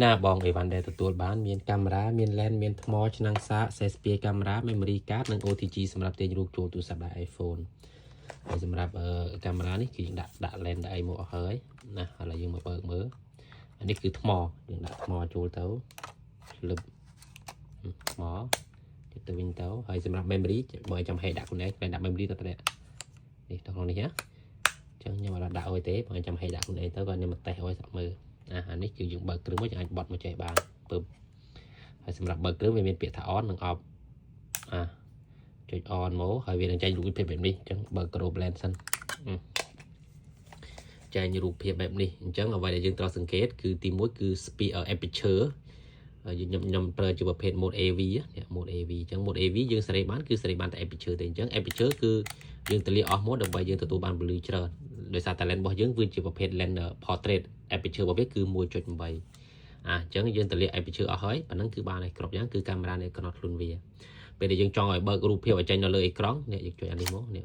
ណាបងអីវ៉ាន់ដែលទទួលបានមានកាមេរ៉ាមានឡេនមានថ្មឆ្នាំងសាក SSP កាមេរ៉ា memory card និង OTG សម្រាប់ទាញរូបចូលទូរស័ព្ទដៃ iPhone ហើយសម្រាប់កាមេរ៉ានេះគឺយើងដាក់ឡេនដាក់អីមកអស់ហើយណាឥឡូវយើងមកបើកមើលអានេះគឺថ្មយើងដាក់ថ្មចូលទៅលឹបថ្មទៅវិញទៅហើយសម្រាប់ memory បើចាំហេដាក់ខ្លួនឯងដាក់ memory ទៅនេះទៅក្នុងនេះណាចឹងខ្ញុំអត់ដាក់អុយទេបើចាំហេដាក់ខ្លួនឯងទៅគាត់ខ្ញុំមកតេស្តអុយសាក់មើលអានេះគឺយើងបើកគ្រឿងមកយើងអាចបត់មកចេះបានពឹបហើយសម្រាប់បើកគ្រឿងវាមានពាក្យថា on និង off ចុច on មកហើយវានឹងចេញរូបភាពបែបនេះអញ្ចឹងបើក Grow Blend សិនចេញរូបភាពបែបនេះអញ្ចឹងអ្វីដែលយើងត្រូវសង្កេតគឺទី1គឺ speed aperture ខ្ញុំប្រើជាប្រភេទ mode AV នេះ mode AV អញ្ចឹង mode AV យើងសេរីបានគឺសេរីបានតែ aperture ទេអញ្ចឹង aperture គឺយើងទលាអស់មកដើម្បីយើងទទួលបានពន្លឺច្រើនដោយសារតែ lens របស់យើងគឺជាប្រភេទ lens portrait aperture របស់វាគឺ 1.8 អញ្ចឹងយើងទលា aperture អស់ហើយប៉ណ្ណឹងគឺបានហើយគ្រប់យ៉ាងគឺកាមេរ៉ានៃកំណត់ខ្លួនវាពេលដែលយើងចង់ឲ្យបើករូបភាពឲ្យចេញនៅលើអេក្រង់នេះយើងចុចអានេះមកនេះ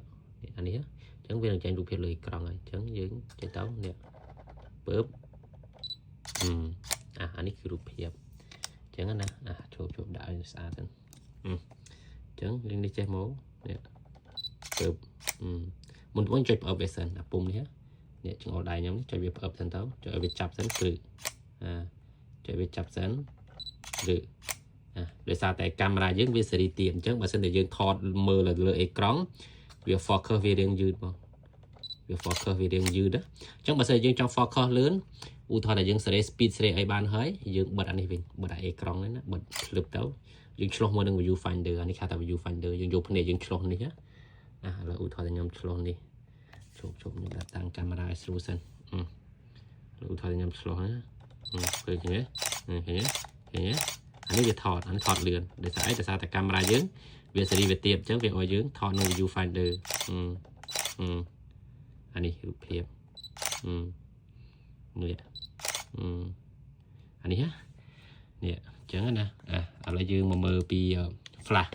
អានេះអញ្ចឹងវានឹងចេញរូបភាពលើអេក្រង់ហើយអញ្ចឹងយើងចុចទៅនេះពើបអានេះគឺរូបភាពអញ្ចឹងណាចូលដាក់ឲ្យស្អាតទៅអញ្ចឹងយើងនេះចេះមកនេះពើបមុនចុចផ្អើបវាសិនពុំនេះនេះចង្អុលដៃខ្ញុំនេះចុចវាផ្អើបសិនទៅចុចឲ្យវាចាប់សិនគឺចុចវាចាប់សិនឬដោយសារតែកាមេរ៉ាយើងវាសេរីទាបអញ្ចឹងបើសិនតែយើងថតមើលលើអេក្រង់វា focus វារៀងយឺតបងវា focus វារៀងយឺតអញ្ចឹងបើសិនយើងចង់ focus លឿនឧទាហរណ៍ថាយើងសេរី speed សេរីអីបានហើយយើងបិទអានេះវិញបិទអាអេក្រង់ហ្នឹងណាបិទភ្លឹបទៅយើងឆ្លោះមួយនឹង view finder អានេះគេថា view finder យើងយកភ្នែកយើងឆ្លោះនេះណាឥឡូវឧទាហរណ៍ថាខ្ញុំឆ្លោះនេះជប់ខ្ញុំដាក់តាំងកាមេរ៉ាឲ្យស្រួលសិនឧទាហរណ៍ខ្ញុំឆ្លោះណាឃើញទេឃើញអានេះវាថតអានេះថតលឿនដោយសារអីដោយសារតែកាមេរ៉ាយើងវាសេរីវាទាបអញ្ចឹងវាឲ្យយើងថតនៅ view finder អានេះរូបភាពនេះអានេះនេះអញ្ចឹងណាឥឡូវយើងមកមើលពី flash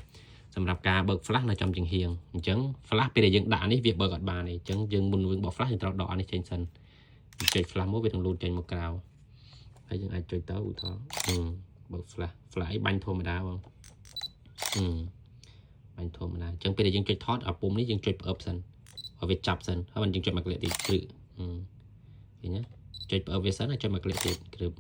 សម្រាប់ការបើក flash នៅចំចំហៀងអញ្ចឹង flash ពេលដែលយើងដាក់នេះវាបើកអត់បានទេអញ្ចឹងយើងមុនយើងបោះ flash យើងត្រូវដកអានេះចេញសិនចុច flash មកវានឹងលូតចេញមកក្រៅហើយយើងអាចចុចទៅឧទាហរណ៍បើក flash អីបាញ់ធម្មតាបងបាញ់ធម្មតាអញ្ចឹងពេលដែលយើងចុចថតអាពុំនេះយើងចុចផ្អើបសិនឲ្យវាចាប់សិនហើយយើងចុចមកក្លាកទៀតគ្រឹះឃើញទេចុចផ្អើបវាសិនហើយចុចមកក្លាកទៀតគ្រឹះ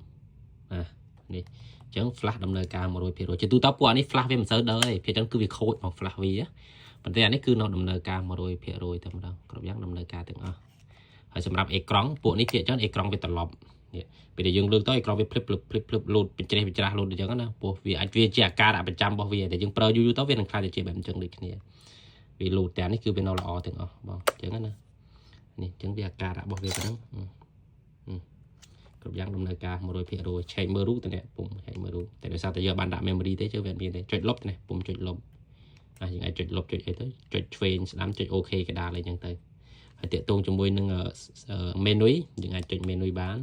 នេះអញ្ចឹង flash ដំណើរការ 100% ជាទូទៅពួកអានេះ flash វាមិនសូវដល់ទេភាគច្រើនគឺវាខូចផង flash វាប៉ុន្តែអានេះគឺនៅដំណើរការ 100% តែម្ដងគ្រប់យ៉ាងដំណើរការទាំងអស់ហើយសម្រាប់អេក្រង់ពួកនេះភាគច្រើនអេក្រង់វាត្រឡប់នេះពេលដែលយើងលើកទៅអេក្រង់វាភ្លឹបលូតបញ្ច្រេះលូតអញ្ចឹងណាព្រោះវាអាចវាជាអាការៈប្រចាំរបស់វាតែយើងប្រើយូរទៅវានឹងខ្លាចទៅជាបែបអញ្ចឹងដូចគ្នាវាលូតតែនេះគឺវានៅល្អទាំងអស់បងអញ្ចឹងណានេះអញ្ចឹងវាអាការៈរបស់វាហ្នឹងគ្រប់យ៉ាងដំណើរការ 100% ឆែកមើលរូបតែពុំឆែកមើលរូបតែដោយសារតែយកបានដាក់ memory ទេជឿវាមានទេចុចលុបទេពុំចុចលុបយើងអាចចុចលុបចុចអីទៅចុចឆ្វេងស្ដាំចុច OK កដាលអីចឹងទៅហើយតាក់ទងជាមួយនឹង menu យើងអាចចុច menu បាន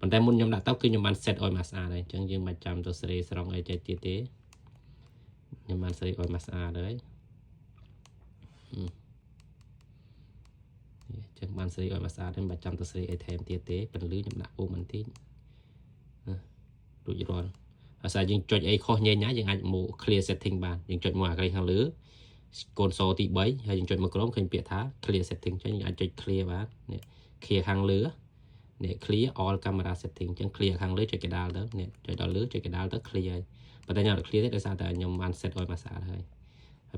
ប៉ុន្តែមុនខ្ញុំដាក់ទៅគឺខ្ញុំបាន set ឲ្យមកស្អាតហើយអញ្ចឹងយើងមិនចាំទៅសេរីស្រង់អីចេះទៀតទេខ្ញុំបានសេរីឲ្យមកស្អាតហើយចឹងបានសេរីឲ្យមកស្អាតហើយមិនចាំទៅសេរីអីថែមទៀតទេពន្លឺខ្ញុំដាក់ពុំបន្តិចរួចរាល់ហើយសារយើងចុចអីខុសញ៉ៃណាយើងអាចមក clear setting បានយើងចុចមកអាកន្លែងខាងលើកូនសទី3ហើយយើងចុចមកក្រោមឃើញពាក្យថា clear setting ចឹងយើងអាចចុច clear បាននេះ clear ខាងលើនេះ clear all camera setting ចឹង clear ខាងលើចុចកដាលទៅនេះចុចដល់លើចុចកដាលទៅ clear ហើយប៉ុន្តែខ្ញុំអត់ clear ទេដោយសារតែខ្ញុំបាន set ឲ្យមកស្អាតហើយ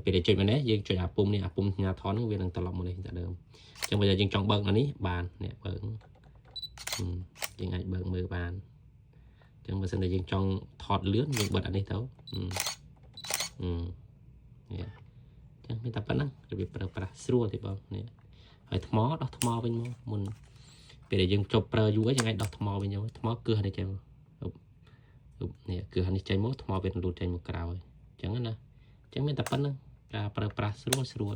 ពេលដែលចុចម្នេះយើងចុចអាពុំនេះអាពុំញ៉ាថនហ្នឹងវានឹងត្រឡប់មកនេះតែដើមអញ្ចឹងបើយើងចង់បើកអានេះបាននេះបើកយើងអាចបើកមើលបានអញ្ចឹងបើសិនតែយើងចង់ថតលឿនយើងបិទអានេះទៅនេះអញ្ចឹងមានតែប៉ុណ្ណឹងរបៀបប្រើប្រាស់ស្រួលទេបងនេះហើយថ្មដោះថ្មវិញមកមុនពេលដែលយើងជប់ប្រើយូរហើយយើងអាចដោះថ្មវិញទៅថ្មគឺនេះចេញមកនេះគឺនេះចេញមកថ្មវាលូតចេញមកក្រៅហើយអញ្ចឹងណាអញ្ចឹងមានតែប៉ុណ្ណឹងការប្រើប្រាស់ស្រួល